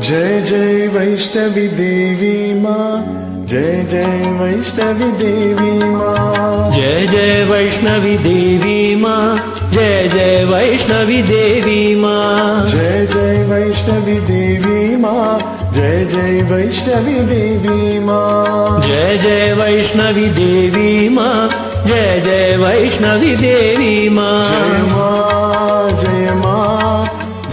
जय जय वैष्णवी देवी माँ, जय जय वैष्णवी देवी माँ, जय जय वैष्णवी देवी माँ, जय जय वैष्णवी देवी माँ, जय जय वैष्णवी देवी माँ, जय जय वैष्णवी देवी माँ, जय जय वैष्णवी देवी माँ, जय जय वैष्णवी देवी माँ। जय माँ जय माँ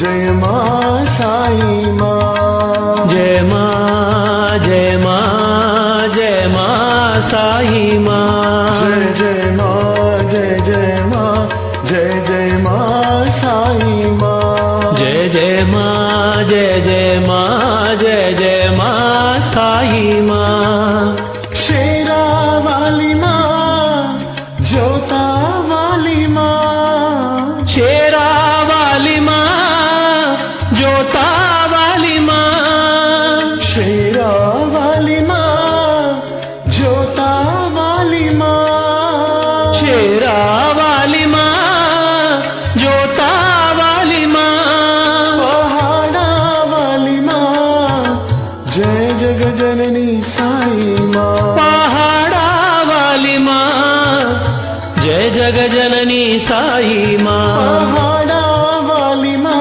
जय माँ साई माँ, जय माँ जय माँ जय माँ साई माँ, जय जय माँ जय माँ जय माँ साई माँ, जय जय माँ जय माँ जय माँ साई माँ। शेरा वाली माँ, जोता वाली माँ, शेरा वाली माँ, जोता वाली माँ, शेरा वाली माँ, जोता वाली माँ, शेरा वाली माँ, जोता वाली माँ, पहाड़ा वाली माँ, जय जग जननी साई माँ, पहाड़ा वाली माँ, जय जग जननी साई माँ, पहाड़ा वाली माँ,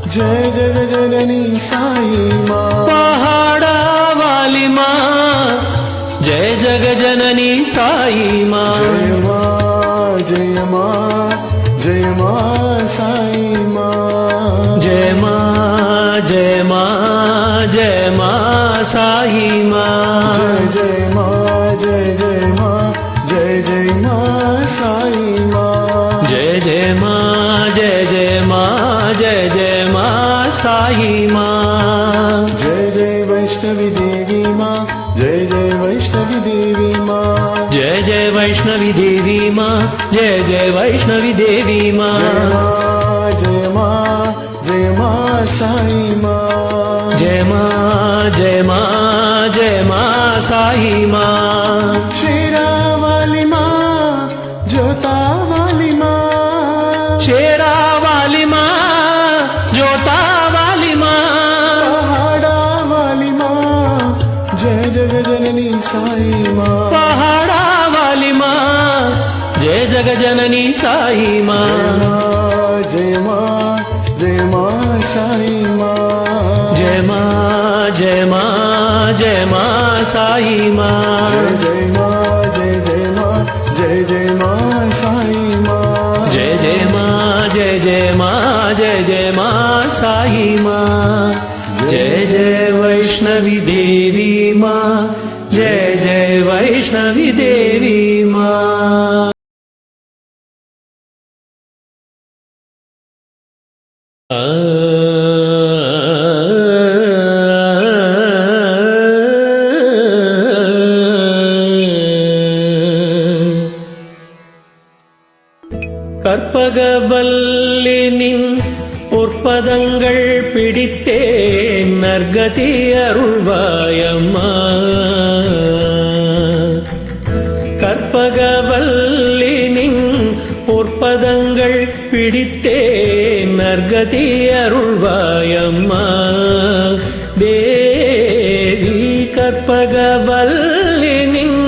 जय जग जननी साई माँ, पहाड़ा वाली माँ, जय जग जननी साई माँ। जय माँ जय माँ साई माँ, जय माँ जय माँ जय माँ साई माँ, जय माँ जय माँ माँ साई माँ, जय माँ जय माँ जय माँ साई माँ। जय वैष्णवी देवी माँ, जय वैष्णवी देवी माँ, जय वैष्णवी देवी माँ, जय वैष्णवी देवी माँ, जय माँ साई माँ, जय माँ जय माँ साई माँ। शेरा वाली माँ, जोता वाली माँ, शेरा वाली माँ, जोता वाली माँ, पहाड़ा वाली माँ, जय जग जननी साई माँ, पहाड़ा वाली माँ, जय जग जननी साई माँ। जय माँ साई माँ, जय माँ जय माँ साई माँ, जय माँ जय माँ साई माँ, जय माँ जय माँ साई माँ। जय वैष्णवी देवी माँ, जय वैष्णवी देवी माँ। கற்பகவல்லி நின் பொற்பதங்கள் பிடித்தேன் நற்கதி அருள்வாயம்மா. கற்பகவல்லி நின் பொற்பதங்கள் பிடித்தேன் நற்கதி அருள்வாயம்மா. தேவி கற்பகவல்லி நின்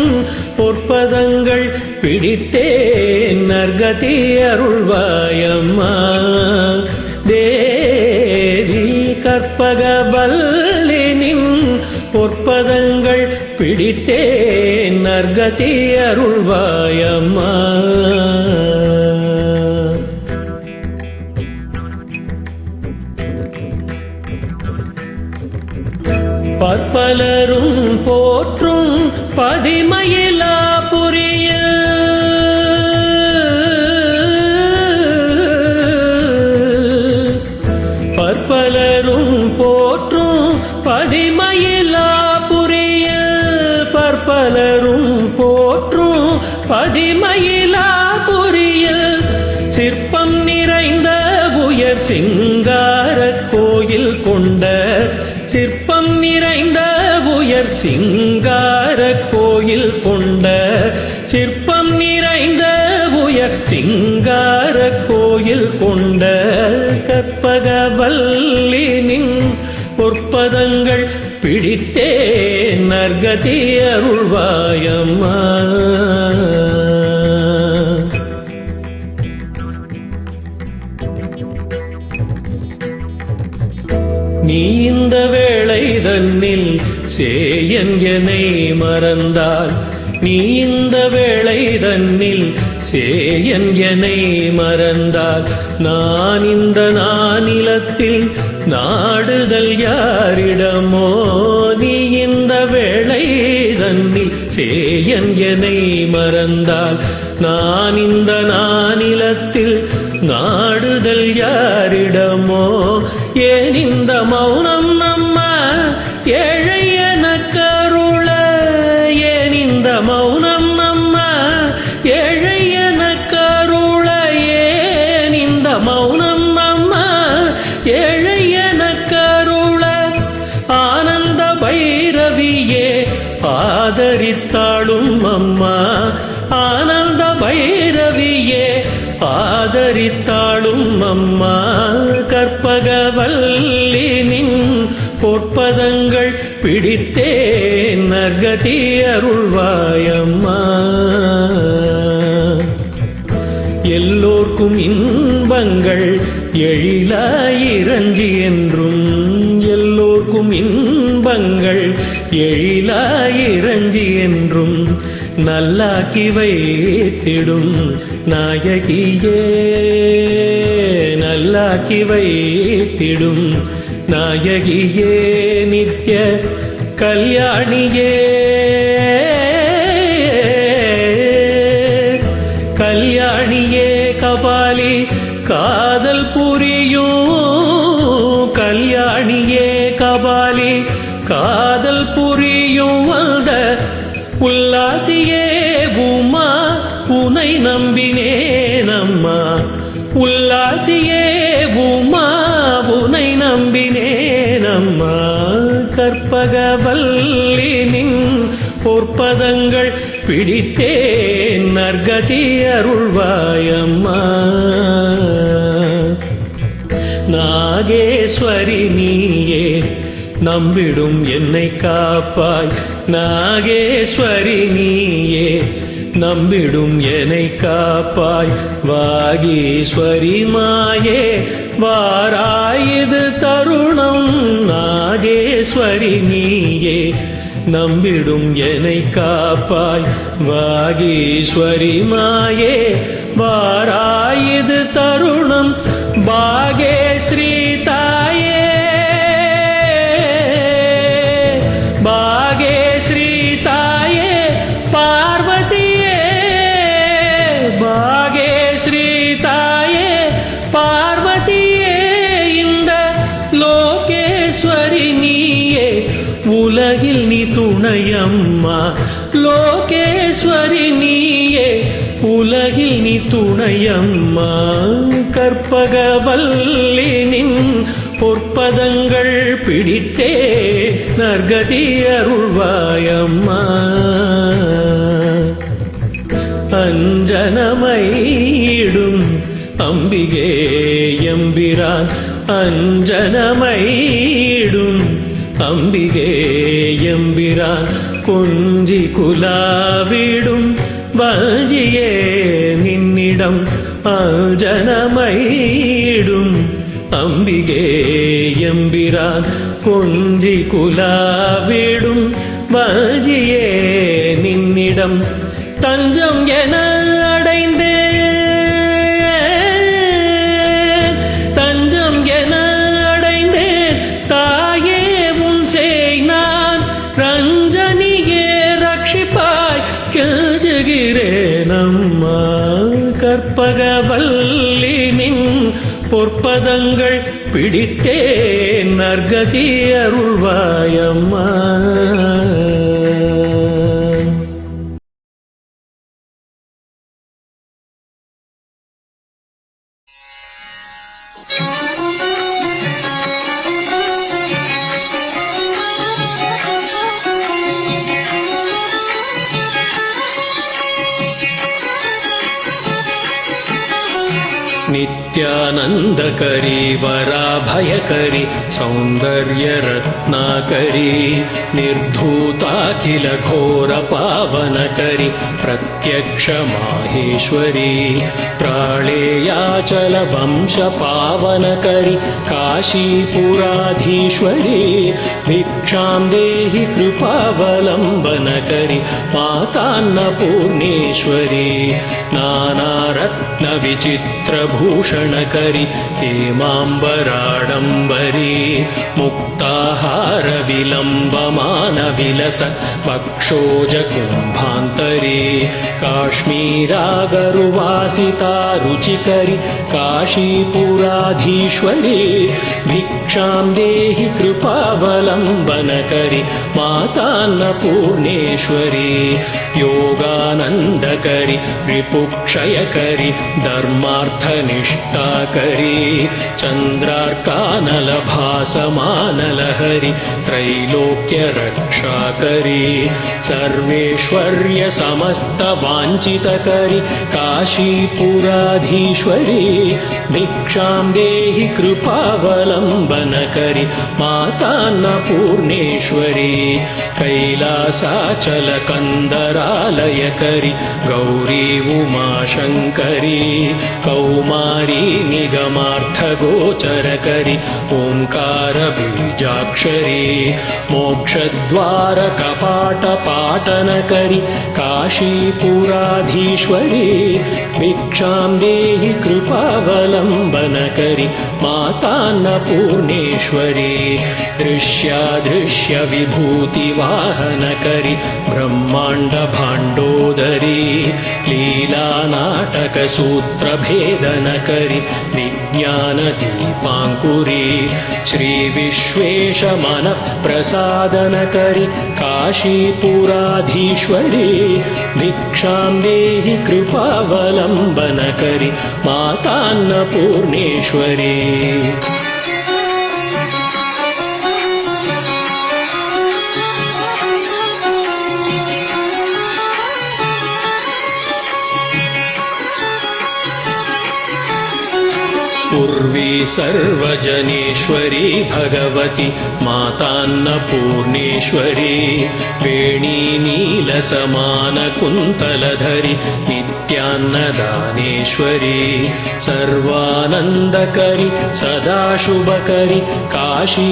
பொற்பதங்கள் பிடித்தேன் நற்கதி அருள்வாயம்மா. தேவி கற்பகவல்லி நின் பொற்பதங்கள் பிடித்தேன் நற்கதி அருள்வாயம்மா. பற்பலரும் போற்றும் பதிமயிலா புரியில் பற்பலரும் போற்றும் பதிமயிலா புரியில் பற்பலரும் போற்றும் பதிமயிலா புரியில் சிற்பம் நிறைந்த உயர் சிங்கார கோயில் கொண்ட சிற்பம் நிறைந்த உயர் சிங்கார கோயில் கொண்ட சிற்பம் நிறைந்த உயர் சிங்கார கோயில் கொண்ட கற்பகவல்லி நின் பொற்பதங்கள் பிடித்தே நற்கதி அருள்வாயம்மா. நீ இந்த வேளை தன்னில் சேயன் என்னை மறந்தால், நீ இந்த வேளை தன்னில் சேயன் என்னை மறந்தால், நான் இந்த நானிலத்தில் நாடுதல் யாரிடமோ. நீ இந்த வேளை தன்னில் சேயன் என்னை மறந்தால், நான் இந்த நானிலத்தில் நாடுதல் யாரிடமோ. ஏன் இந்த மௌனம் அம்மா ஏழை எனக்கருள, ஏன் இந்த மௌனம் அம்மா ஏழை எனக்கருள, ஏன் இந்த மௌனம் அம்மா ஏழை எனக்கருள. ஆனந்த பைரவியே ஆதரித்தாளும் அம்மா, ஆனந்த பைரவியே ஆதரித்தாளும் அம்மா. கற்பகவல்லி நின் பொற்பதங்கள் பிடித்தே நற்கதி அருள்வாயம்மா. எல்லோர்க்கும் இன்பங்கள் எழிலாயிரஞ்சி என்றும், எல்லோர்க்கும் இன்பங்கள் எழிலாயிரஞ்சி என்றும் நல்லாக்கி வைத்திடும் நாயகியே, நல்லாக்கி வைத்திடும் நாயகியே, நித்ய கல்யாணியே, கல்யாணியே கபாலி காதல் புரியும், கல்யாணியே கபாலி காதல் புரியும். வந்த உல்லாசியே உமா உனை நம்பினேன் அம்மா, உல்லாசியே உமா உனை நம்பினேன் அம்மா. கற்பகவல்லி நின் பொற்பதங்கள் பிடித்தே நற்கதி அருள்வாயம்மா. நாகேஸ்வரி நீயே நம்பிடும் என்னை காப்பாய், நாகேஸ்வரி நீயே நம்பிடும் என்னை காப்பாய். வாகீஸ்வரி மாயே வாராயுது தருணம், நாகேஸ்வரி நீயே நம்பிடும் என்னை காப்பாய். வாகீஸ்வரி மாயே வாராயுது தருணம். பாகேஸ்ரீ தாயே, பாகேஸ்ரீ தாயே பார்வதியே, பாகேஸ்ரீ தாயே பார்வதியே. இந்த லோகேஸ்வரி நீயே உலகில் நீ துணையம்மா, லோகேஸ்வரி நீயே உலகில் நீ துணையம்மா. கற்பகவல்லி நின் பொற்பதங்கள் பிடித்தே நற்கதி அருள்வாயம்மா. அஞ்சனமையிடும் அம்பிகே எம்பிரான், அஞ்சனமையிடும் அம்பிகே எம்பிரான். கொஞ்சி குலாவிடும் வஞ்சியே நின்னிடம், அஞ்சனமையிடும் அம்பிகே எம்பிரான். கொஞ்சி குலாவிடும் வஞ்சியே நின்னிடம், தஞ்சம் என அடைந்தேன், தஞ்சம் என அடைந்தேன் தாயே உன் செய் நான். ரஞ்சனியே ரட்சிப்பாய் கெஞ்சுகிறேன் அம்மா. கற்பகவல்லி நின் பொற்பதங்கள் பிடித்தே நற்கதி அருள்வாயம்மா. योगानन्दकरी वराभयकरी सौन्दर्यरत्नाकरी निर्धूताखिल घोरपावनकरी प्रत्यक्ष माहेश्वरी प्राळेयाचल वंशपावनकरी काशीपुराधीश्वरी भिक्षां देहि कृपावलम्बनकरी मातान्नपूर्णेश्वरी नानारत्नविचित्रभूषणकरी हेमाम्बराडम्बरी मुक्ताहारविलम्बमानविलस वक्षोजकुम्भान्तरी काश्मीरागरुवासिता रुचिकरी काशीपुराधीश्वरी भिक्षां देहि कृपावलम्बनकरी मातान्नपूर्णेश्वरी योगानन्दकरी रिपुक्षयकरी धर्मार्थनिष्ठाकरी चन्द्रार्कानलभासमानलहरि त्रैलोक्यरक्षाकरी सर्वेश्वर्यसमस्तवाञ्छितकरी काशीपुराधीश्वरी भिक्षां देहि कृपावलम्बनकरी मातान्नपूर्णेश्वरी कैलासाचलकन्दरालयकरी गौरी उमाशङ्करी कौमारी निगमार्थगोचरकरी ओङ्कारबीजाक्षरी मोक्षद्वारकपाटपाटनकरी काशीपुराधीश्वरी भिक्षां देहि कृपावलम्बनकरी मातान्नपूर्णेश्वरी दृश्यादृश्यविभूतिवाहनकरी ब्रह्माण्डभाण्डोदरी लीलानाटकसूत्रभेदनकरी विज्ञानदीपाङ्कुरी श्रीविश्वेशमनः प्रसादनकरी काशीपुराधीश्वरी भिक्षां देहि कृपावलम्बनकरी मातान्नपूर्णेश्वरी पूर्वी सर्वजनेश्वरी भगवती मातान्नपूर्णेश्वरी वेणीनीलसमानकुन्तलधरी नित्यान्नदानेश्वरी सर्वानन्दकरी सदाशुभकरी काशीपुराधीश्वरी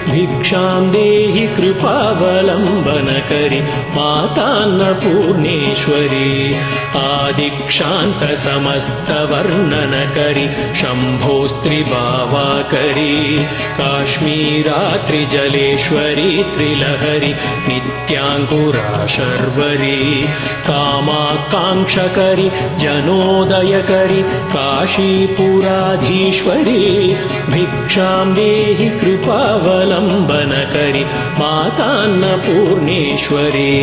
भिक्षां देहि कृपावलम्बनकरी मातान्नपूर्णेश्वरी आदिक्षान्तसमस्तवर्णनकरी शम्भोस्त्रिभावाकरी काश्मीरात्रिजलेश्वरी त्रिलहरी नित्याङ्कुराशर्वरी कामाकाङ्क्षकरी जनोदयकरी काशीपुराधीश्वरी भिक्षां देहि कृपावलम्बनकरी मातान्नपूर्णेश्वरी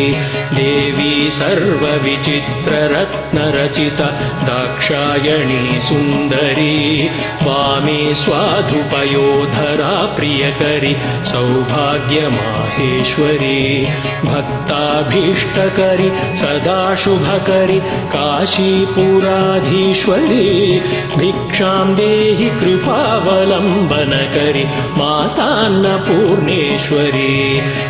देवी सर्वविचित्ररत्नरचिता दाक्षायणी सुन्दरी वामे स्वाधुपयोधरा प्रियकरी सौभाग्यमाहेश्वरी भक्ताभीष्टकरी सदाशुभकरी काशीपुराधीश्वरी भिक्षां देहि कृपावलम्बनकरी मातान्नपूर्णेश्वरी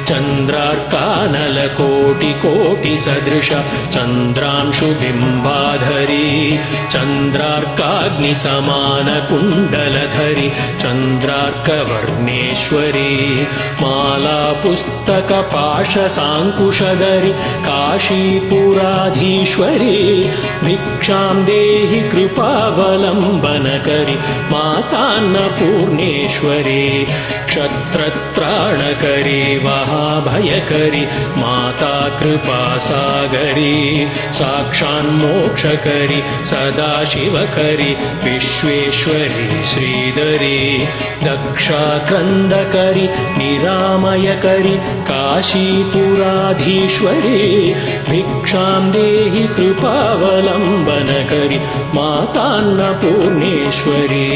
चन्द्रार्कानलकोटिकोटिसदृश चन्द्रांशुबिम्बाधरी चन्द्रार्काग्निसमानकुण्डलधरी चन्द्रार्कवर्णेश्वरी मालापुस्तकपाशसाङ्कुशधरी काशीपुराधीश्वरी भिक्षां देहि कृपावलम्बनकरी मातान्नपूर्णेश्वरी क्षत्रत्राणकरी वहाभयकरी माता कृपासागरी साक्षान्मोक्षकरी सदाशिवकरी विश्वेश्वरी श्रीधरी दक्षाकन्दकरी निरामयकरी काशीपुराधीश्वरी भिक्षां देहि कृपावलम्बनकरी मातान्नपूर्णेश्वरी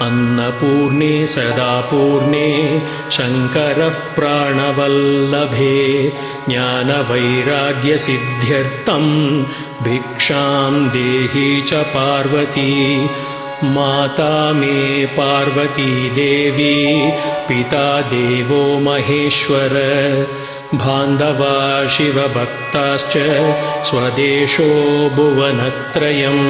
अन्नपूर्णे सदा पूर्णे शङ्करः प्राणवल्लभे ज्ञानवैराग्यसिद्ध्यर्थं भिक्षां देहि च पार्वती माता मे पार्वती देवी पिता देवो महेश्वर बान्धवा शिवभक्ताश्च स्वदेशो भुवनत्रयम्